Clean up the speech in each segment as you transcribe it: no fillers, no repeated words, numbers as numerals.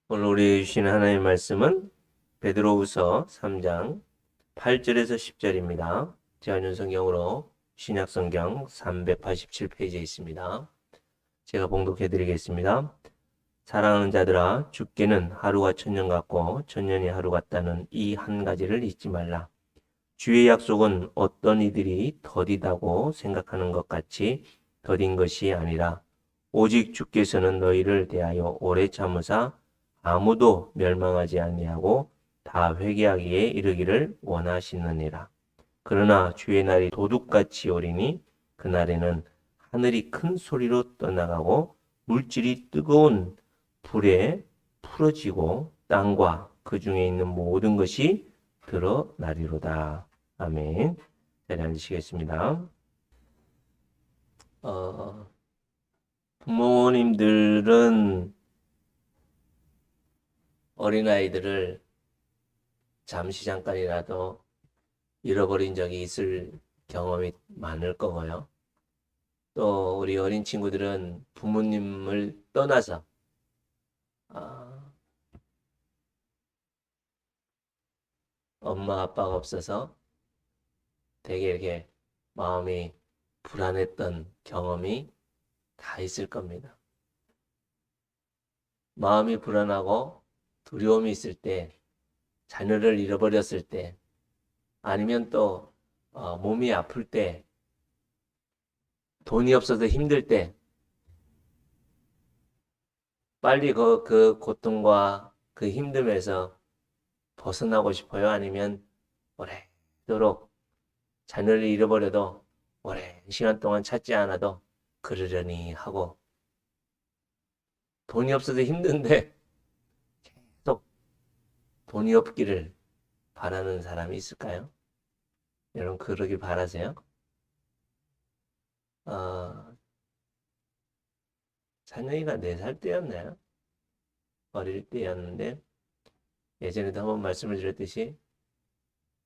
오늘 우리 주신 하나님의 말씀은 베드로후서 3장 8절에서 10절입니다. 제한윤성경으로 신약성경 387페이지에 있습니다. 제가 봉독해 드리겠습니다. 사랑하는 자들아, 주께는 하루가 천년 같고 천년이 하루 같다는 이 한 가지를 잊지 말라. 주의 약속은 어떤 이들이 더디다고 생각하는 것 같이 더딘 것이 아니라 오직 주께서는 너희를 대하여 오래 참으사 아무도 멸망하지 아니하고 다 회개하기에 이르기를 원하시느니라. 그러나 주의 날이 도둑같이 오리니 그날에는 하늘이 큰 소리로 떠나가고 물질이 뜨거운 불에 풀어지고 땅과 그 중에 있는 모든 것이 드러나리로다. 아멘. 자리에 앉으시겠습니다. 부모님들은 어린아이들을 잠시 잠깐이라도 잃어버린 적이 있을 경험이 많을 거고요. 또 우리 어린 친구들은 부모님을 떠나서 아, 엄마 아빠가 없어서 되게 이렇게 마음이 불안했던 경험이 다 있을 겁니다. 마음이 불안하고 두려움이 있을 때, 자녀를 잃어버렸을 때, 아니면 또 몸이 아플 때, 돈이 없어서 힘들 때, 빨리 그 고통과 그 힘듦에서 벗어나고 싶어요? 아니면 오래도록 자녀를 잃어버려도 오랜 시간 동안 찾지 않아도 그러려니 하고 돈이 없어서 힘든데 계속 돈이 없기를 바라는 사람이 있을까요? 여러분 그러길 바라세요? 어, 자녀이가 4살 때였나요? 어릴 때였는데 예전에도 한번 말씀을 드렸듯이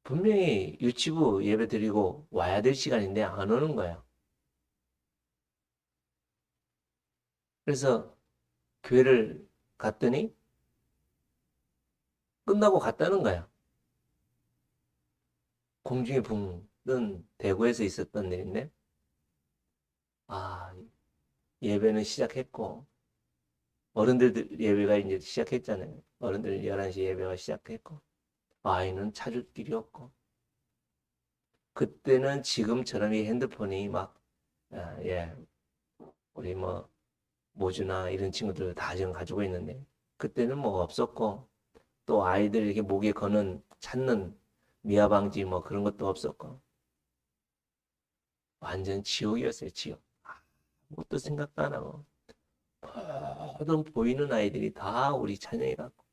분명히 유치부 예배 드리고 와야 될 시간인데 안 오는 거예요. 그래서 교회를 갔더니 끝나고 갔다는 거예요. 공중에 붕 뜬 대구에서 있었던 일인데 아 예배는 시작했고 어른들 예배가 이제 시작했잖아요. 어른들 11시 예배가 시작했고 아이는 찾을 길이 없고 그때는 지금처럼 이 핸드폰이 막 예, 우리 뭐 모주나 이런 친구들 다 지금 가지고 있는데 그때는 뭐 없었고 또 아이들 이렇게 목에 거는 찾는 미아방지 뭐 그런 것도 없었고 완전 지옥이었어요. 지옥. 아무것도 생각도 안 하고 모든 보이는 아이들이 다 우리 찬영이 같고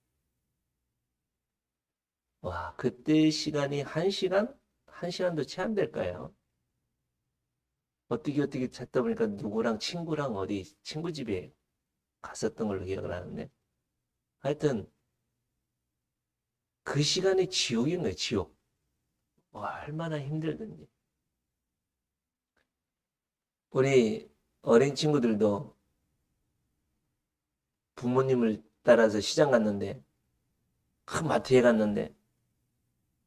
와 그때 시간이 1시간? 1시간도 채 안 될까요? 어떻게 찾다 보니까 누구랑 친구랑 어디 친구 집에 갔었던 걸로 기억을 하는데 하여튼 그 시간이 지옥인 거예요. 지옥. 얼마나 힘들든지. 우리 어린 친구들도 부모님을 따라서 시장 갔는데 큰 마트에 갔는데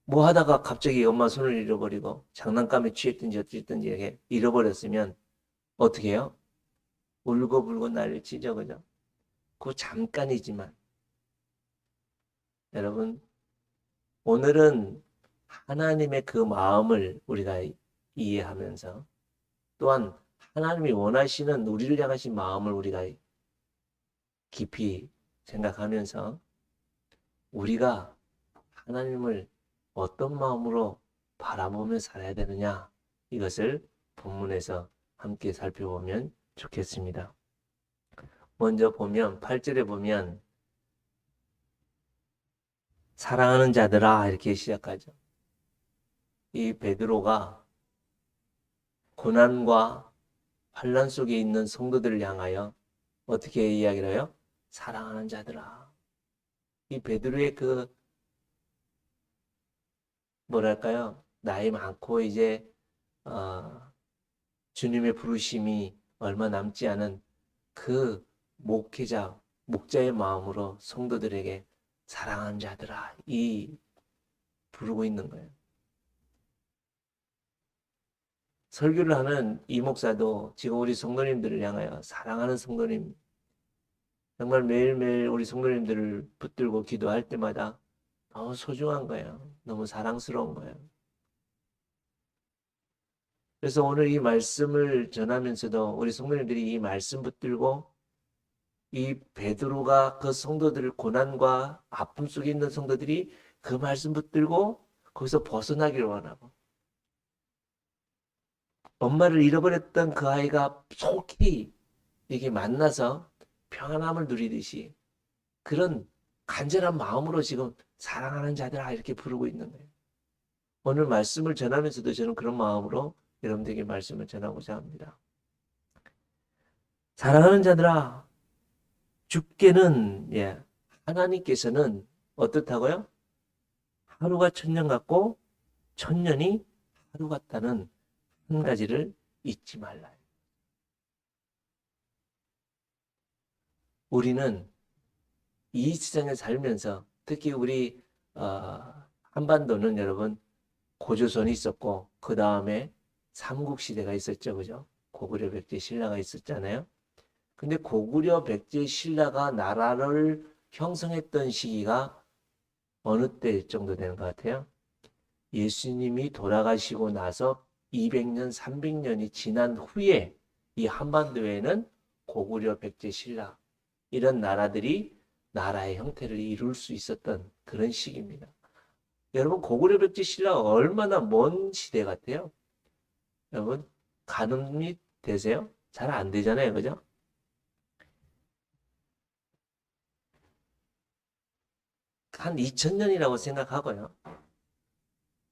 뭐 하다가 갑자기 엄마 손을 잃어버리고 장난감에 취했든지 어쨌든지 이렇게 잃어버렸으면 어떻게 해요? 울고불고 난리 치죠, 그죠? 그거 잠깐이지만 여러분 오늘은 하나님의 그 마음을 우리가 이해하면서 또한 하나님이 원하시는 우리를 향하신 마음을 우리가 깊이 생각하면서 우리가 하나님을 어떤 마음으로 바라보며 살아야 되느냐 이것을 본문에서 함께 살펴보면 좋겠습니다. 먼저 보면 8절에 보면 사랑하는 자들아 이렇게 시작하죠. 이 베드로가 고난과 환난 속에 있는 성도들을 향하여 어떻게 이야기를 해요? 사랑하는 자들아. 이 베드로의 그 뭐랄까요? 나이 많고 이제 어, 주님의 부르심이 얼마 남지 않은 그 목회자 목자의 마음으로 성도들에게 사랑하는 자들아 이 부르고 있는 거예요. 설교를 하는 이 목사도 지금 우리 성도님들을 향하여 사랑하는 성도님, 정말 매일매일 우리 성도님들을 붙들고 기도할 때마다 너무 소중한 거예요. 너무 사랑스러운 거예요. 그래서 오늘 이 말씀을 전하면서도 우리 성도님들이 이 말씀 붙들고 이 베드로가 그 성도들 고난과 아픔 속에 있는 성도들이 그 말씀 붙들고 거기서 벗어나기를 원하고 엄마를 잃어버렸던 그 아이가 속히 이게 만나서 평안함을 누리듯이 그런 간절한 마음으로 지금 사랑하는 자들아 이렇게 부르고 있는 거예요. 오늘 말씀을 전하면서도 저는 그런 마음으로 여러분들에게 말씀을 전하고자 합니다. 사랑하는 자들아, 주께는 하나님께서는 어떻다고요? 하루가 천년 같고 천년이 하루 같다는 한 가지를 잊지 말라요. 우리는 이 세상에 살면서 특히 우리 한반도는 여러분 고조선이 있었고 그 다음에 삼국시대가 있었죠. 그죠? 고구려 백제 신라가 있었잖아요. 근데 고구려 백제 신라가 나라를 형성했던 시기가 어느 때 정도 되는 것 같아요? 예수님이 돌아가시고 나서 200년, 300년이 지난 후에 이 한반도에는 고구려 백제 신라 이런 나라들이 나라의 형태를 이룰 수 있었던 그런 시기입니다. 여러분 고구려 백제 신라가 얼마나 먼 시대 같아요? 여러분 가늠이 되세요? 잘 안 되잖아요. 그죠? 한 2000년이라고 생각하고요.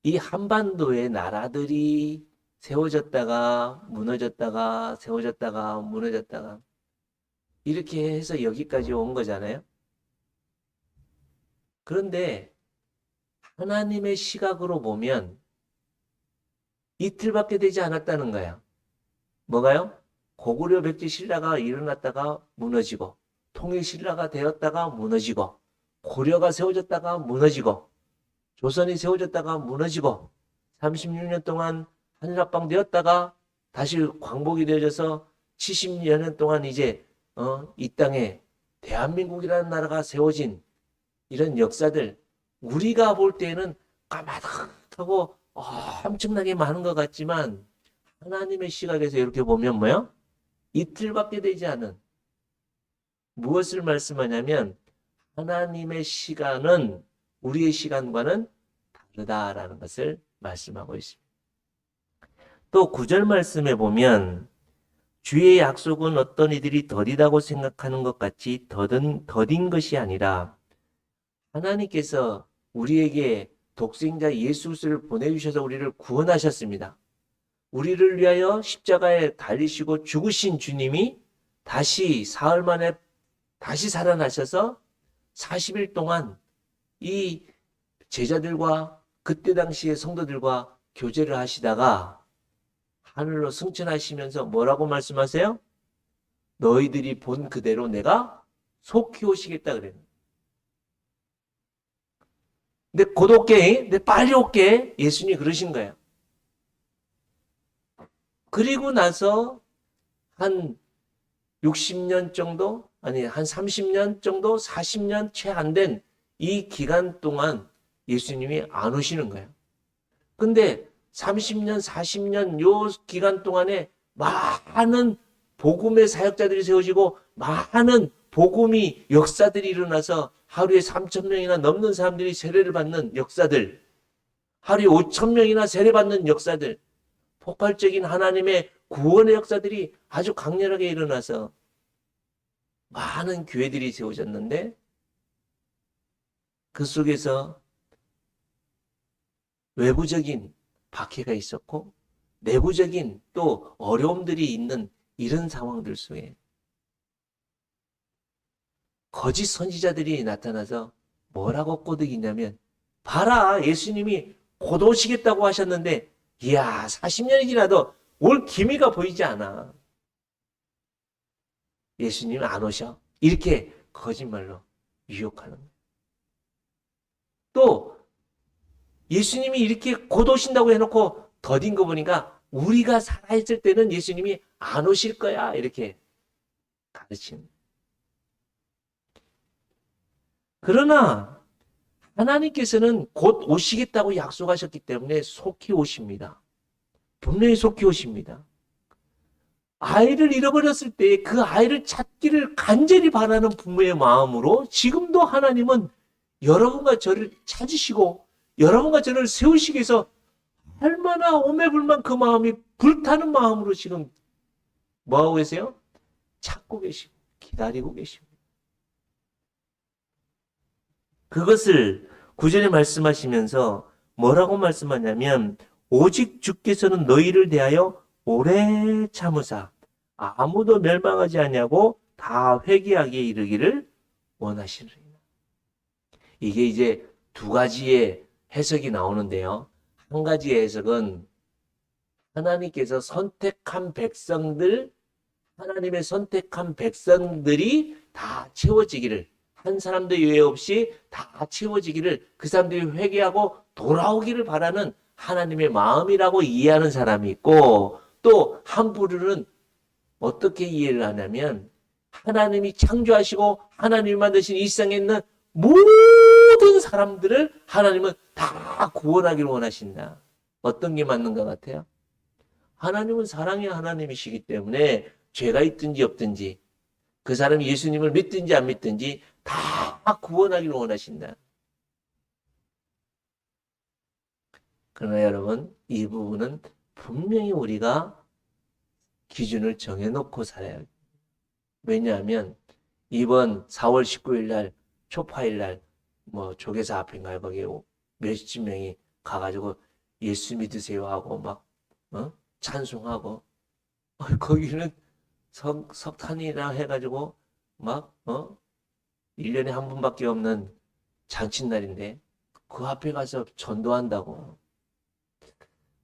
이 한반도의 나라들이 세워졌다가 무너졌다가 세워졌다가 무너졌다가 이렇게 해서 여기까지 온 거잖아요. 그런데 하나님의 시각으로 보면 이틀밖에 되지 않았다는 거야. 뭐가요? 고구려 백제 신라가 일어났다가 무너지고 통일 신라가 되었다가 무너지고 고려가 세워졌다가 무너지고 조선이 세워졌다가 무너지고 36년 동안 한일합방 되었다가 다시 광복이 되어져서 70년 동안 이제 이 땅에 대한민국이라는 나라가 세워진 이런 역사들 우리가 볼 때는 까마득하고 엄청나게 많은 것 같지만 하나님의 시각에서 이렇게 보면 뭐요? 이틀밖에 되지 않은 무엇을 말씀하냐면 하나님의 시간은 우리의 시간과는 다르다라는 것을 말씀하고 있습니다. 또 9절 말씀에 보면 주의 약속은 어떤 이들이 더디다고 생각하는 것 같이 더딘 것이 아니라 하나님께서 우리에게 독생자 예수 그리스도를 보내주셔서 우리를 구원하셨습니다. 우리를 위하여 십자가에 달리시고 죽으신 주님이 다시 사흘 만에 다시 살아나셔서 40일 동안 이 제자들과 그때 당시의 성도들과 교제를 하시다가 하늘로 승천하시면서 뭐라고 말씀하세요? 너희들이 본 그대로 내가 속히 오시겠다 그래요. 근데 곧 올게, 근데 빨리 올게 예수님이 그러신 거예요. 그리고 나서 한 60년 정도, 아니 한 30년 정도, 40년 채 안 된 이 기간 동안 예수님이 안 오시는 거예요. 근데 30년, 40년 요 기간 동안에 많은 복음의 사역자들이 세워지고 많은 복음이 역사들이 일어나서 하루에 3,000명이나 넘는 사람들이 세례를 받는 역사들, 하루에 5,000명이나 세례받는 역사들, 폭발적인 하나님의 구원의 역사들이 아주 강렬하게 일어나서 많은 교회들이 세워졌는데 그 속에서 외부적인 박해가 있었고 내부적인 또 어려움들이 있는 이런 상황들 속에 거짓 선지자들이 나타나서 뭐라고 꼬드기냐면 봐라 예수님이 곧 오시겠다고 하셨는데 이야 40년이 지나도 올 기미가 보이지 않아. 예수님은 안 오셔. 이렇게 거짓말로 유혹하는 거예요. 또 예수님이 이렇게 곧 오신다고 해놓고 더딘 거 보니까 우리가 살아있을 때는 예수님이 안 오실 거야 이렇게 가르치는 거예요. 그러나 하나님께서는 곧 오시겠다고 약속하셨기 때문에 속히 오십니다. 분명히 속히 오십니다. 아이를 잃어버렸을 때 그 아이를 찾기를 간절히 바라는 부모의 마음으로 지금도 하나님은 여러분과 저를 찾으시고 여러분과 저를 세우시기 위해서 얼마나 오매불만 그 마음이 불타는 마음으로 지금 뭐하고 계세요? 찾고 계시고 기다리고 계십니다. 그것을 구절에 말씀하시면서 뭐라고 말씀하냐면 오직 주께서는 너희를 대하여 오래 참으사 아무도 멸망하지 않냐고 다 회개하게 이르기를 원하시느니라. 이게 이제 두 가지의 해석이 나오는데요. 한 가지의 해석은 하나님께서 선택한 백성들, 하나님의 선택한 백성들이 다 채워지기를, 한 사람도 예외 없이 다 채워지기를, 그 사람들이 회개하고 돌아오기를 바라는 하나님의 마음이라고 이해하는 사람이 있고, 또 한 부류는 어떻게 이해를 하냐면 하나님이 창조하시고 하나님이 만드신 이 세상에 있는 모든 사람들을 하나님은 다 구원하기를 원하신다. 어떤 게 맞는 것 같아요? 하나님은 사랑의 하나님이시기 때문에 죄가 있든지 없든지 그 사람이 예수님을 믿든지 안 믿든지 다 구원하기를 원하신다. 그러나 여러분, 이 부분은 분명히 우리가 기준을 정해놓고 살아야 합니다. 왜냐하면 이번 4월 19일 날 초파일 날 조계사 앞인가요? 거기에 몇십 명이 가가지고 예수 믿으세요 하고 막 찬송하고 거기는 석탄이라 해가지고 막 1년에 한 번밖에 없는 잔칫날인데 그 앞에 가서 전도한다고.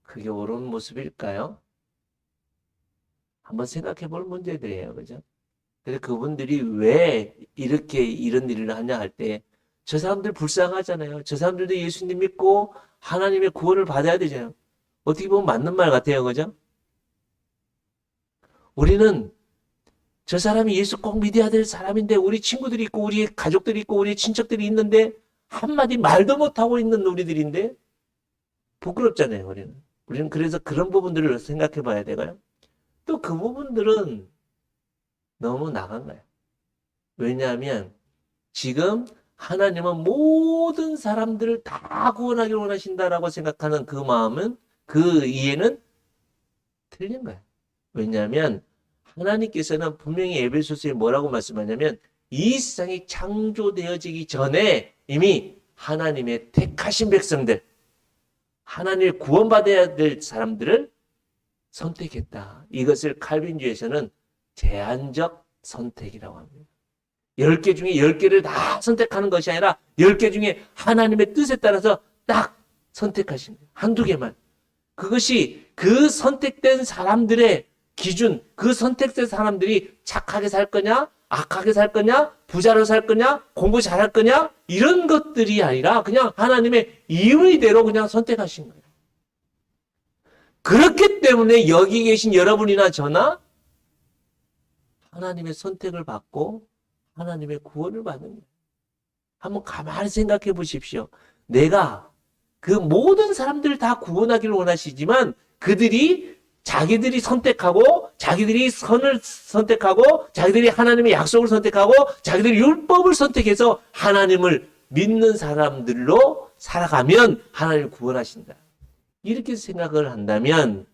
그게 옳은 모습일까요? 한번 생각해 볼 문제들이에요. 그죠? 근데 그분들이 왜 이렇게 이런 일을 하냐 할 때 저 사람들 불쌍하잖아요. 저 사람들도 예수님 믿고 하나님의 구원을 받아야 되잖아요. 어떻게 보면 맞는 말 같아요. 그죠? 우리는 저 사람이 예수 꼭 믿어야 될 사람인데 우리 친구들이 있고 우리 가족들이 있고 우리 친척들이 있는데 한마디 말도 못하고 있는 우리들인데 부끄럽잖아요. 우리는 그래서 그런 부분들을 생각해 봐야 되고요. 또 그 부분들은 너무 나간 거예요. 왜냐하면 지금 하나님은 모든 사람들을 다 구원하기를 원하신다라고 생각하는 그 마음은, 그 이해는 틀린 거예요. 왜냐하면 하나님께서는 분명히 에베소서에 뭐라고 말씀하냐면 이 세상이 창조되어지기 전에 이미 하나님의 택하신 백성들, 하나님의 구원받아야 될 사람들을 선택했다. 이것을 칼빈주의에서는 제한적 선택이라고 합니다. 10개 중에 10개를 다 선택하는 것이 아니라 10개 중에 하나님의 뜻에 따라서 딱 선택하신 거예요. 한두 개만. 그것이 그 선택된 사람들의 기준, 그 선택된 사람들이 착하게 살 거냐, 악하게 살 거냐, 부자로 살 거냐, 공부 잘할 거냐, 이런 것들이 아니라 그냥 하나님의 임의대로 그냥 선택하신 거예요. 그렇기 때문에 여기 계신 여러분이나 저나 하나님의 선택을 받고 하나님의 구원을 받는 거예요. 한번 가만히 생각해 보십시오. 내가 그 모든 사람들을 다 구원하기를 원하시지만 그들이 자기들이 선택하고 자기들이 선을 선택하고 자기들이 하나님의 약속을 선택하고 자기들이 율법을 선택해서 하나님을 믿는 사람들로 살아가면 하나님을 구원하신다. 이렇게 생각을 한다면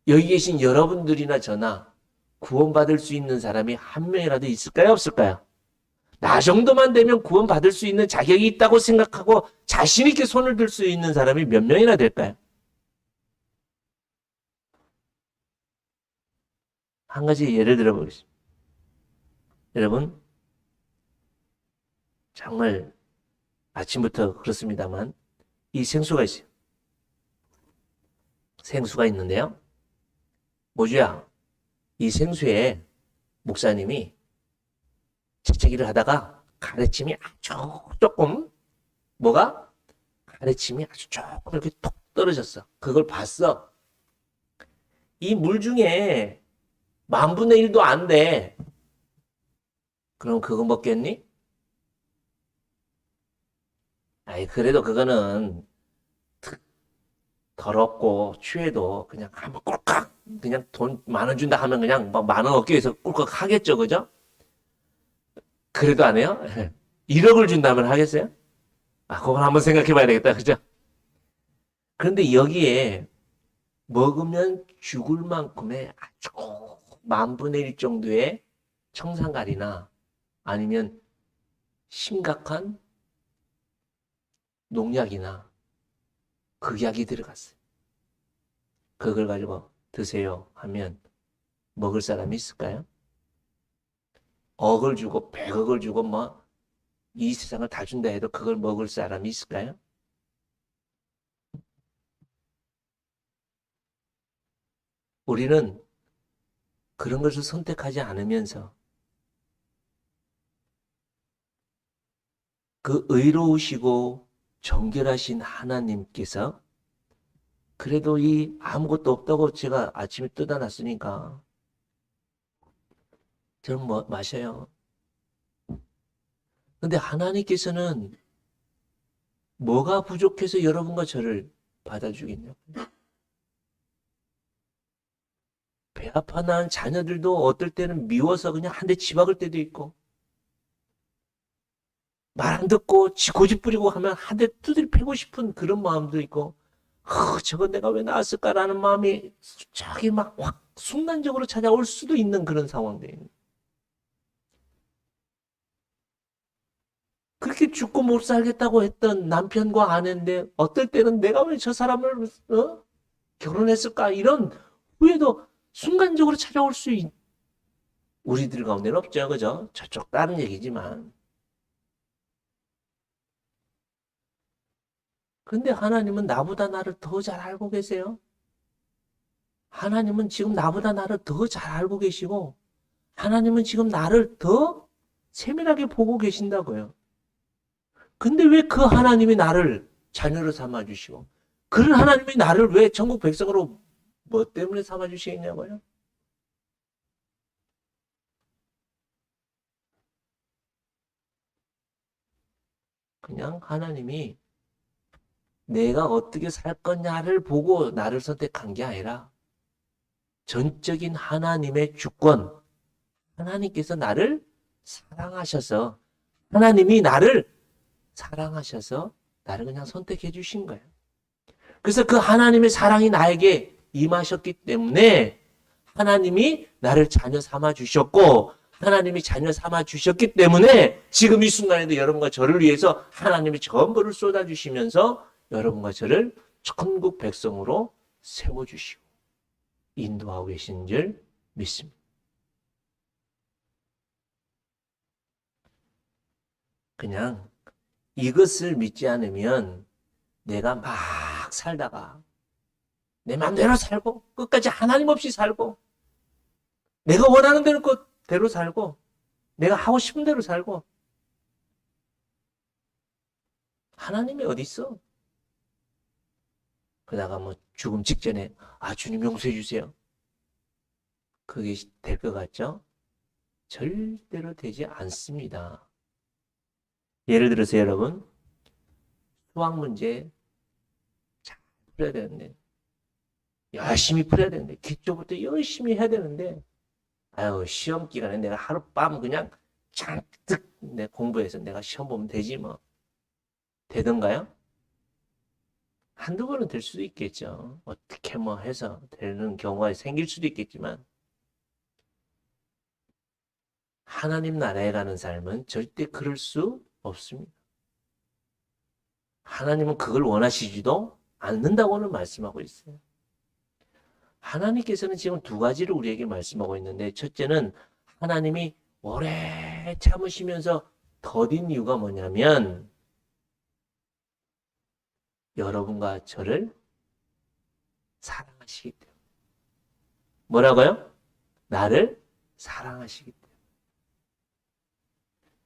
여기 계신 여러분들이나 저나 구원받을 수 있는 사람이 한 명이라도 있을까요? 없을까요? 나 정도만 되면 구원받을 수 있는 자격이 있다고 생각하고 자신 있게 손을 들 수 있는 사람이 몇 명이나 될까요? 한 가지 예를 들어보겠습니다. 여러분, 정말 아침부터 그렇습니다만 이 생수가 있어요. 생수가 있는데요. 모주야, 이 생수에 목사님이 재채기를 하다가 가르침이 아주 조금, 뭐가? 가르침이 아주 조금 이렇게 톡 떨어졌어. 그걸 봤어. 이 물 중에 1/1000도 안 돼. 그럼 그거 먹겠니? 아이, 그래도 그거는 더럽고 취해도 그냥 한번 꿀꺽, 그냥 돈 10,000원 준다 하면 그냥 막 10,000원 얻기 위해서 꿀꺽 하겠죠, 그죠? 그래도 안 해요? 1억을 준다면 하겠어요? 아, 그건 한번 생각해 봐야 되겠다, 그죠? 그런데 여기에 먹으면 죽을 만큼의 아주 1/1000의 1 정도의 청산가리나 아니면 심각한 농약이나 극약이 들어갔어요. 그걸 가지고 드세요 하면 먹을 사람이 있을까요? 억을 주고 100억을 주고 뭐 이 세상을 다 준다 해도 그걸 먹을 사람이 있을까요? 우리는 그런 것을 선택하지 않으면서 그 의로우시고 정결하신 하나님께서 그래도 이 아무것도 없다고 제가 아침에 뜯어 놨으니까 저는 뭐 마셔요. 근데 하나님께서는 뭐가 부족해서 여러분과 저를 받아주겠냐고요. 배 아파 난 자녀들도 어떨 때는 미워서 그냥 한 대 치박을 때도 있고 말 안 듣고 고집 부리고 하면 한 대 두드려 패고 싶은 그런 마음도 있고 저건 내가 왜 나왔을까라는 마음이 저기 막 확 순간적으로 찾아올 수도 있는 그런 상황들입니다. 그렇게 죽고 못 살겠다고 했던 남편과 아내인데 어떨 때는 내가 왜 저 사람을 결혼했을까 이런 후회도 순간적으로 찾아올 수 우리들 가운데는 없죠, 그죠? 저쪽 다른 얘기지만. 근데 하나님은 나보다 나를 더 잘 알고 계세요. 하나님은 지금 나보다 나를 더 잘 알고 계시고, 하나님은 지금 나를 더 세밀하게 보고 계신다고요. 근데 왜 그 하나님이 나를 자녀로 삼아주시고, 그런 하나님이 나를 왜 천국 백성으로 뭐 때문에 삼아주시겠냐고요? 그냥 하나님이 내가 어떻게 살 거냐를 보고 나를 선택한 게 아니라 전적인 하나님의 주권, 하나님께서 나를 사랑하셔서, 하나님이 나를 사랑하셔서 나를 그냥 선택해 주신 거예요. 그래서 그 하나님의 사랑이 나에게 임하셨기 때문에 하나님이 나를 자녀 삼아 주셨고, 하나님이 자녀 삼아 주셨기 때문에 지금 이 순간에도 여러분과 저를 위해서 하나님이 전부를 쏟아 주시면서 여러분과 저를 천국 백성으로 세워 주시고 인도하고 계신 줄 믿습니다. 그냥 이것을 믿지 않으면 내가 막 살다가 내 마음대로 살고 끝까지 하나님 없이 살고 내가 원하는 대로 살고 내가 하고 싶은 대로 살고 하나님이 어디 있어? 그러다가 뭐 죽음 직전에 주님 용서해 주세요. 그게 될 것 같죠? 절대로 되지 않습니다. 예를 들어서 여러분 수학 문제 잘 풀어야 되는데 열심히 풀어야 되는데 기초부터 열심히 해야 되는데 아유 시험 기간에 내가 하룻밤 그냥 잔뜩 내 공부해서 내가 시험 보면 되지 뭐 되던가요? 한두 번은 될 수도 있겠죠. 어떻게 뭐 해서 되는 경우가 생길 수도 있겠지만 하나님 나라에 가는 삶은 절대 그럴 수 없습니다. 하나님은 그걸 원하시지도 않는다고는 말씀하고 있어요. 하나님께서는 지금 두 가지를 우리에게 말씀하고 있는데 첫째는 하나님이 오래 참으시면서 더딘 이유가 뭐냐면 여러분과 저를 사랑하시기 때문에. 뭐라고요? 나를 사랑하시기 때문에.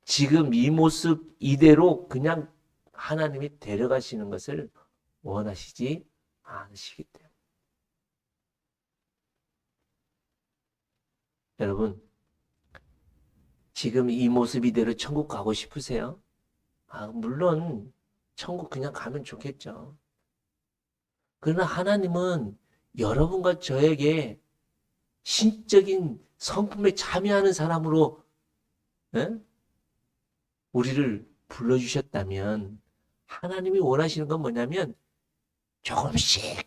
지금 이 모습 이대로 그냥 하나님이 데려가시는 것을 원하시지 않으시기 때문에. 여러분, 지금 이 모습 이대로 천국 가고 싶으세요? 물론 천국 그냥 가면 좋겠죠. 그러나 하나님은 여러분과 저에게 신적인 성품에 참여하는 사람으로 우리를 불러주셨다면 하나님이 원하시는 건 뭐냐면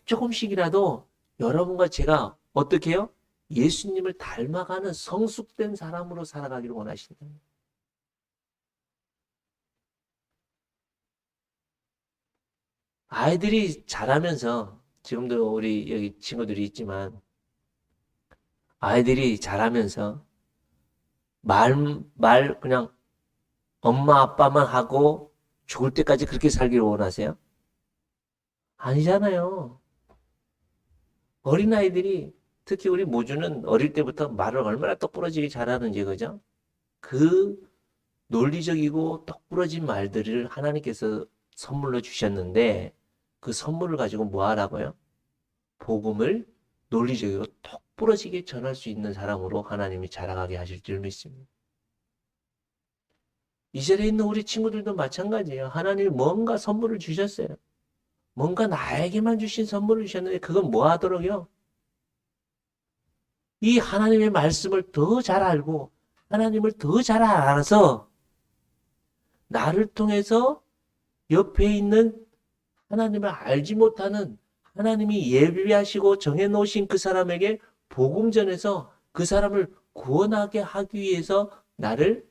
조금씩이라도 여러분과 제가 어떻게 해요? 예수님을 닮아가는 성숙된 사람으로 살아가기를 원하신다. 아이들이 자라면서 지금도 우리 여기 친구들이 있지만 아이들이 자라면서 그냥 엄마 아빠만 하고 죽을 때까지 그렇게 살기를 원하세요? 아니잖아요. 어린아이들이 특히 우리 모주는 어릴 때부터 말을 얼마나 똑부러지게 잘하는지 그죠? 그 논리적이고 똑부러진 말들을 하나님께서 선물로 주셨는데 그 선물을 가지고 뭐 하라고요? 복음을 논리적이고 똑부러지게 전할 수 있는 사람으로 하나님이 자라가게 하실 줄 믿습니다. 이 자리에 있는 우리 친구들도 마찬가지예요. 하나님이 뭔가 선물을 주셨어요. 뭔가 나에게만 주신 선물을 주셨는데 그건 뭐 하도록요? 이 하나님의 말씀을 더 잘 알고 하나님을 더 잘 알아서 나를 통해서 옆에 있는 하나님을 알지 못하는 하나님이 예비하시고 정해놓으신 그 사람에게 복음 전해서 그 사람을 구원하게 하기 위해서 나를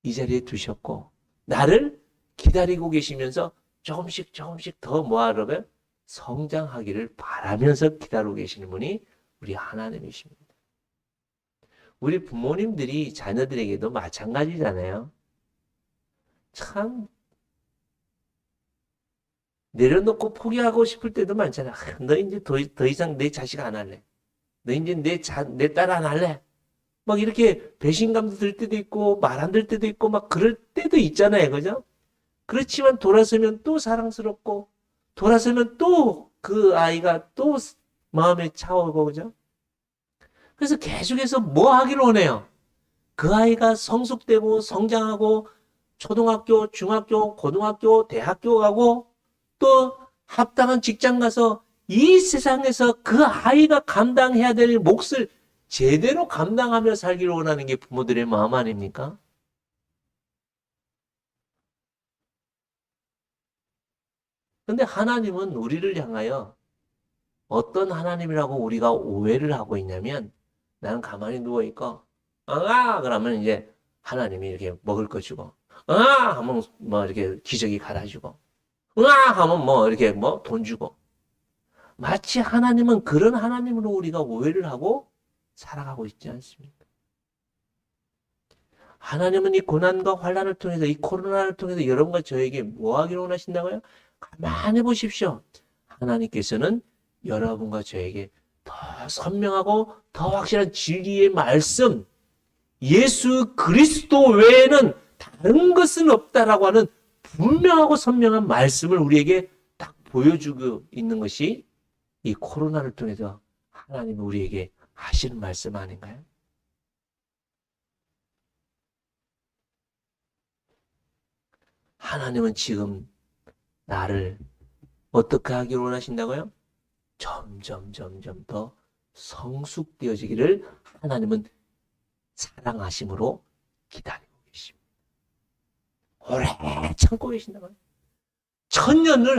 이 자리에 두셨고 나를 기다리고 계시면서 조금씩 더 뭐하라고요? 성장하기를 바라면서 기다리고 계시는 분이 우리 하나님이십니다. 우리 부모님들이 자녀들에게도 마찬가지잖아요. 참 내려놓고 포기하고 싶을 때도 많잖아. 너 이제 더 이상 내 자식 안 할래. 너 이제 내 딸 안 할래. 막 이렇게 배신감도 들 때도 있고 말 안 들 때도 있고 막 그럴 때도 있잖아요. 그죠? 그렇지만 돌아서면 또 사랑스럽고 돌아서면 또 그 아이가 또 마음에 차오고 그죠? 그래서 계속해서 뭐 하기를 원해요? 그 아이가 성숙되고 성장하고 초등학교, 중학교, 고등학교, 대학교 가고 또 합당한 직장 가서 이 세상에서 그 아이가 감당해야 될 몫을 제대로 감당하며 살기를 원하는 게 부모들의 마음 아닙니까? 근데 하나님은 우리를 향하여 어떤 하나님이라고 우리가 오해를 하고 있냐면 나는 가만히 누워있고 그러면 이제 하나님이 이렇게 먹을 거 주고 하면 뭐 이렇게 기저귀 갈아주고 하면 뭐 이렇게 뭐 돈 주고 마치 하나님은 그런 하나님으로 우리가 오해를 하고 살아가고 있지 않습니까? 하나님은 이 고난과 환난을 통해서 이 코로나를 통해서 여러분과 저에게 뭐 하기를 원하신다고요? 가만히 보십시오. 하나님께서는 여러분과 저에게 더 선명하고 더 확실한 진리의 말씀, 예수 그리스도 외에는 다른 것은 없다라고 하는 분명하고 선명한 말씀을 우리에게 딱 보여주고 있는 것이 이 코로나를 통해서 하나님이 우리에게 하시는 말씀 아닌가요? 하나님은 지금 나를 어떻게 하기를 원하신다고요? 점점 더 성숙되어지기를 하나님은 사랑하심으로 기다리고 계십니다. 오래 참고 계신다고요. 천년을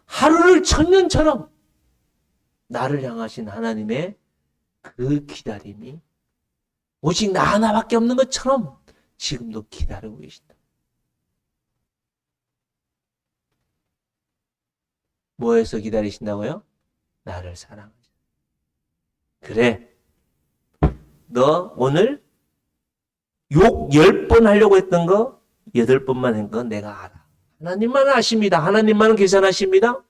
하루를 천년처럼 나를 향하신 하나님의 그 기다림이 오직 나 하나밖에 없는 것처럼 지금도 기다리고 계신다. 뭐해서 기다리신다고요? 나를 사랑하셔. 그래. 너 오늘 욕 10번 하려고 했던 거 8번만 한 거 내가 알아. 하나님만 아십니다. 하나님만은 계산하십니다.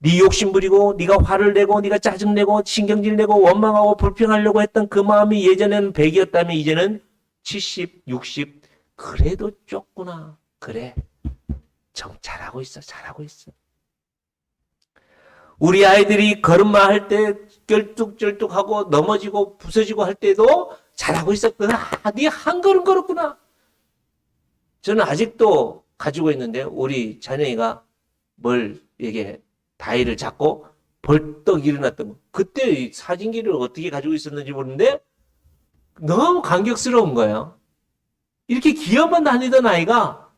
네 욕심 부리고 네가 화를 내고 네가 짜증내고 신경질 내고 원망하고 불평하려고 했던 그 마음이 예전에는 100이었다면 이제는 70, 60. 그래도 좁구나. 그래. 잘하고 있어. 잘하고 있어. 우리 아이들이 걸음마 할 때 쩔뚝쩔뚝하고 넘어지고 부서지고 할 때도 잘하고 있었구나. 네 한 걸음 걸었구나. 저는 아직도 가지고 있는데 우리 자녀이가 뭘 이게 다이를 잡고 벌떡 일어났던 거. 그때 사진기를 어떻게 가지고 있었는지 모르는데 너무 감격스러운 거예요. 이렇게 기어만 다니던 아이가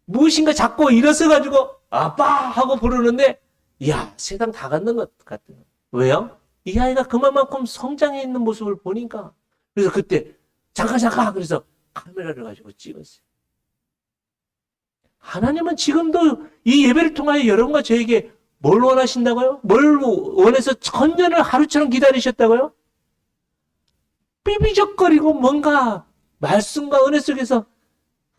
무엇인가 잡고 일어서 가지고 아빠 하고 부르는데 이야 세상 다 갖는 것 같아요. 왜요? 이 아이가 그만큼 성장해 있는 모습을 보니까. 그래서 그때 잠깐 그래서 카메라를 가지고 찍었어요. 하나님은 지금도 이 예배를 통하여 여러분과 저에게 뭘 원하신다고요? 뭘 원해서 천년을 하루처럼 기다리셨다고요? 삐비적거리고 뭔가 말씀과 은혜 속에서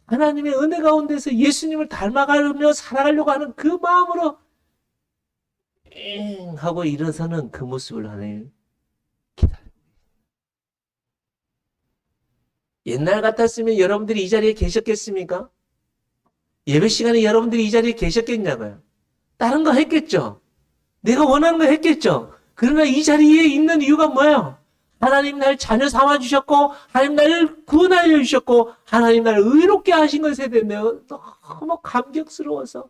하나님의 은혜 가운데서 예수님을 닮아가며 살아가려고 하는 그 마음으로 엥 하고 일어서는 그 모습을 하나님 기다려요. 옛날 같았으면 여러분들이 이 자리에 계셨겠습니까? 예배 시간에 여러분들이 이 자리에 계셨겠냐고요. 다른 거 했겠죠. 내가 원하는 거 했겠죠. 그러나 이 자리에 있는 이유가 뭐예요? 하나님 날 자녀 삼아주셨고 하나님 날 구원하여 주셨고 하나님 날 의롭게 하신 것에 대해 너무 감격스러워서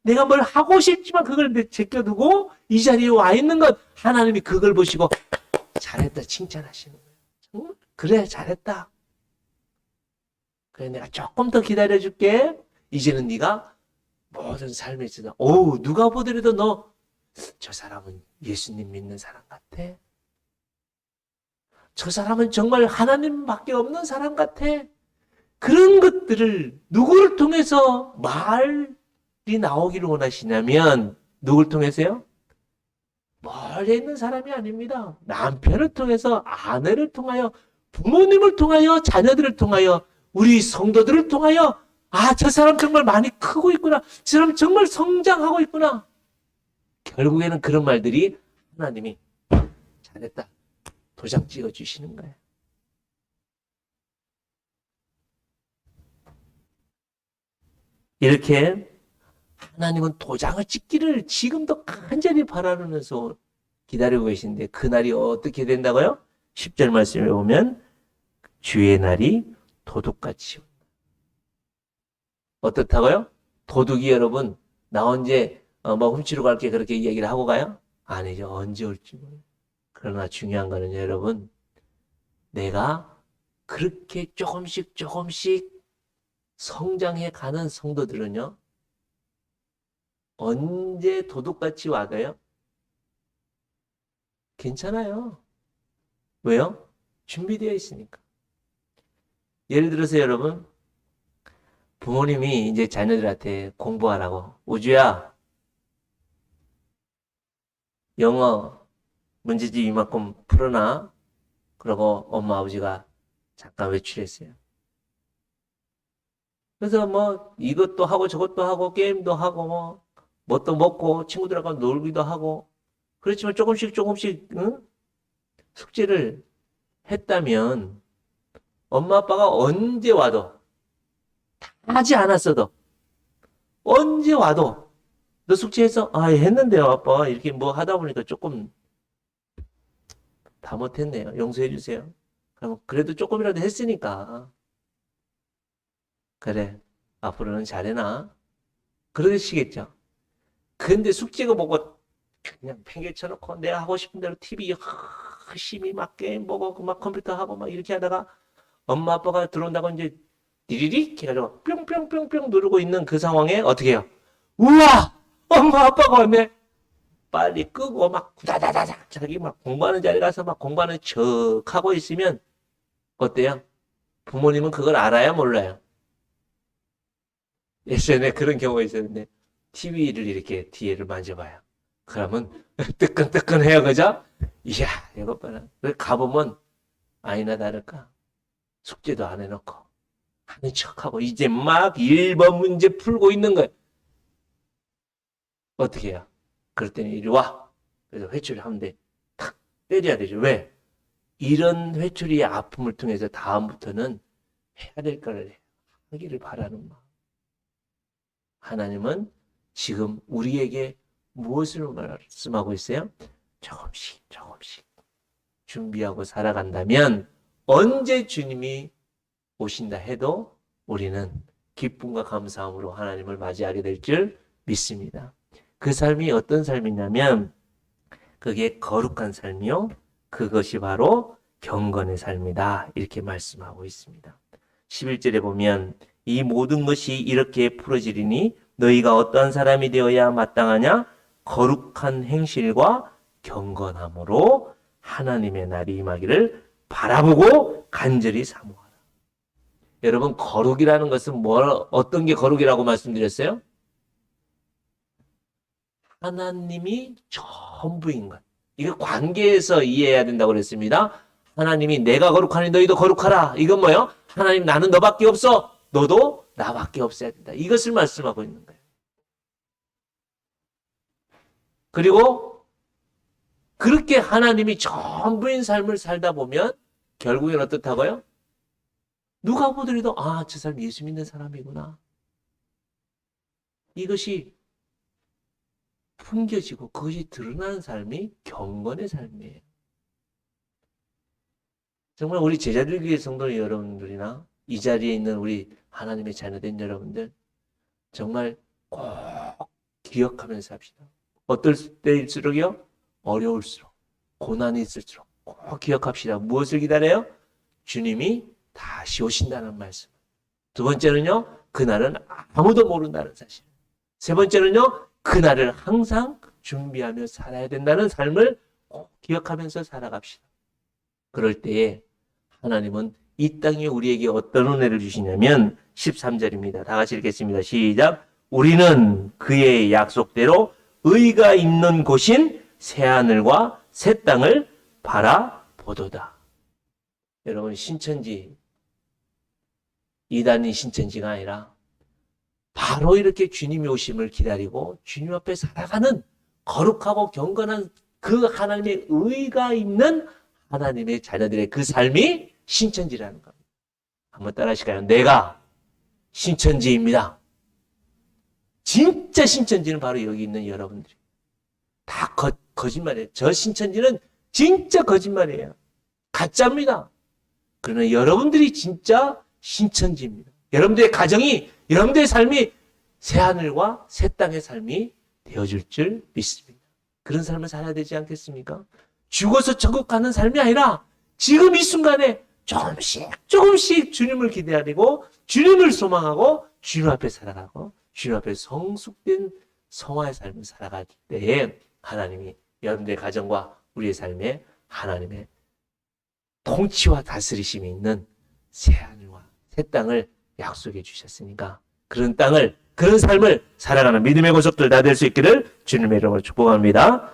내가 뭘 하고 싶지만 그걸 제껴두고 이 자리에 와 있는 것 하나님이 그걸 보시고 잘했다 칭찬하시는 거예요. 그래 잘했다. 그래 내가 조금 더 기다려줄게. 이제는 네가 모든 삶에 있어서 누가 보더라도 너 저 사람은 예수님 믿는 사람 같아. 저 사람은 정말 하나님밖에 없는 사람 같아. 그런 것들을 누구를 통해서 말이 나오기를 원하시냐면 누굴 통해서요? 멀리 있는 사람이 아닙니다. 남편을 통해서 아내를 통하여 부모님을 통하여 자녀들을 통하여 우리 성도들을 통하여 저 사람 정말 많이 크고 있구나. 저 사람 정말 성장하고 있구나. 결국에는 그런 말들이 하나님이 잘했다. 도장 찍어주시는 거예요. 이렇게 하나님은 도장을 찍기를 지금도 간절히 바라면서 기다리고 계신데 그날이 어떻게 된다고요? 10절 말씀에 보면 주의 날이 도둑같이 온다. 어떻다고요? 도둑이 여러분 나 언제 훔치러 갈게 그렇게 이야기를 하고 가요? 아니죠. 언제 올지 몰라요. 그러나 중요한 거는 여러분 내가 그렇게 조금씩 성장해 가는 성도들은요. 언제 도둑같이 와도요? 괜찮아요. 왜요? 준비되어 있으니까. 예를 들어서 여러분 부모님이 이제 자녀들한테 공부하라고 우주야 영어 문제집 이만큼 풀어놔. 그러고 엄마 아버지가 잠깐 외출했어요. 그래서 이것도 하고 저것도 하고 게임도 하고 뭣도 먹고 친구들하고 놀기도 하고 그렇지만 조금씩 응? 숙제를 했다면 엄마 아빠가 언제 와도 다 하지 않았어도 언제 와도 너 숙제해서 했는데요 아빠 이렇게 하다 보니까 조금 다 못했네요. 용서해 주세요. 그럼 그래도 조금이라도 했으니까 그래 앞으로는 잘해놔 그러시겠죠. 근데 숙제가 뭐고 그냥 팽개쳐놓고 내가 하고 싶은 대로 TV 열심히 막 게임 보고 막 컴퓨터 하고 막 이렇게 하다가 엄마 아빠가 들어온다고 이제 디리릭 해가지고 뿅뿅뿅뿅 누르고 있는 그 상황에 어떻게 해요? 우와 엄마 아빠가 왔네. 빨리 끄고 막 구다다다닥 자기 막 공부하는 자리 가서 막 공부하는 척 하고 있으면 어때요? 부모님은 그걸 알아야 몰라요. 예전에 그런 경우가 있었는데 TV를 이렇게 뒤에를 만져봐요. 그러면 뜨끈뜨끈해요, 그죠? 이야, 이거 봐라. 가보면 아니나 다를까 숙제도 안 해놓고 하는 척하고 이제 막 1번 문제 풀고 있는 거예요. 어떻게 해요? 그랬더니 이리 와. 그래서 회초리 하면 돼. 탁 때려야 되죠. 왜? 이런 회초리의 아픔을 통해서 다음부터는 해야 될 걸 하기를 바라는 마음. 하나님은 지금 우리에게 무엇을 말씀하고 있어요? 조금씩 조금씩 준비하고 살아간다면 언제 주님이 오신다 해도 우리는 기쁨과 감사함으로 하나님을 맞이하게 될 줄 믿습니다. 그 삶이 어떤 삶이냐면 그게 거룩한 삶이요. 그것이 바로 경건의 삶이다. 이렇게 말씀하고 있습니다. 11절에 보면 이 모든 것이 이렇게 풀어지리니 너희가 어떠한 사람이 되어야 마땅하냐? 거룩한 행실과 경건함으로 하나님의 날이 임하기를 바라보고 간절히 사모하라. 여러분, 거룩이라는 것은 어떤 게 거룩이라고 말씀드렸어요? 하나님이 전부인 것. 이거 관계에서 이해해야 된다고 그랬습니다. 하나님이 내가 거룩하니 너희도 거룩하라. 이건 뭐예요? 하나님 나는 너밖에 없어. 너도 나밖에 없어야 된다. 이것을 말씀하고 있는 거예요. 그리고 그렇게 하나님이 전부인 삶을 살다 보면 결국엔 어떻다고요? 누가 보더라도 저 사람 예수 믿는 사람이구나. 이것이 풍겨지고 그것이 드러나는 삶이 경건의 삶이에요. 정말 우리 제자들교회 성도 여러분들이나 이 자리에 있는 우리 하나님의 자녀된 여러분들 정말 꼭 기억하면서 합시다. 어떨 때일수록요? 어려울수록, 고난이 있을수록 꼭 기억합시다. 무엇을 기다려요? 주님이 다시 오신다는 말씀. 두 번째는요, 그날은 아무도 모른다는 사실. 세 번째는요, 그날을 항상 준비하며 살아야 된다는 삶을 꼭 기억하면서 살아갑시다. 그럴 때에 하나님은 이 땅에 우리에게 어떤 은혜를 주시냐면 13절입니다. 다 같이 읽겠습니다. 시작. 우리는 그의 약속대로 의가 있는 곳인 새하늘과 새 땅을 바라보도다. 여러분, 신천지 이단이 신천지가 아니라 바로 이렇게 주님이 오심을 기다리고 주님 앞에 살아가는 거룩하고 경건한 그 하나님의 의가 있는 하나님의 자녀들의 그 삶이 신천지라는 겁니다. 한번 따라 하실까요? 내가 신천지입니다. 진짜 신천지는 바로 여기 있는 여러분들이. 다 거짓말이에요. 저 신천지는 진짜 거짓말이에요. 가짜입니다. 그러나 여러분들이 진짜 신천지입니다. 여러분들의 가정이, 여러분들의 삶이 새하늘과 새 땅의 삶이 되어줄 줄 믿습니다. 그런 삶을 살아야 되지 않겠습니까? 죽어서 천국 가는 삶이 아니라 지금 이 순간에 조금씩 주님을 기대하고 주님을 소망하고 주님 앞에 살아가고 주님 앞에 성숙된 성화의 삶을 살아갈 때에 하나님이 여러분들의 가정과 우리의 삶에 하나님의 통치와 다스리심이 있는 새하늘과 새 땅을 약속해 주셨으니까 그런 땅을, 그런 삶을 살아가는 믿음의 고속들 다 될 수 있기를 주님의 이름으로 축복합니다.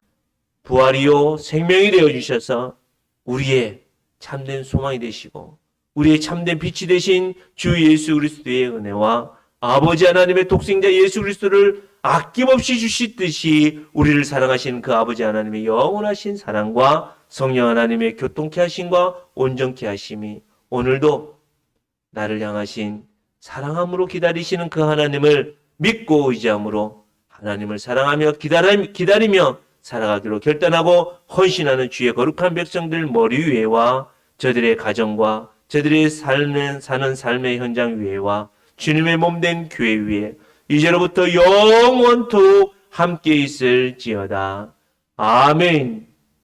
부활이요 생명이 되어주셔서 우리의 참된 소망이 되시고 우리의 참된 빛이 되신 주 예수 그리스도의 은혜와 아버지 하나님의 독생자 예수 그리스도를 아낌없이 주시듯이 우리를 사랑하신 그 아버지 하나님의 영원하신 사랑과 성령 하나님의 교통케 하심과 온전케 하심이 오늘도 나를 향하신 사랑함으로 기다리시는 그 하나님을 믿고 의지함으로 하나님을 사랑하며 기다리며 살아가기로 결단하고 헌신하는 주의 거룩한 백성들 머리 위에와 저들의 가정과 저들의 사는 삶의 현장 위에와 주님의 몸된 교회 위에 이제로부터 영원토록 함께 있을지어다. 아멘.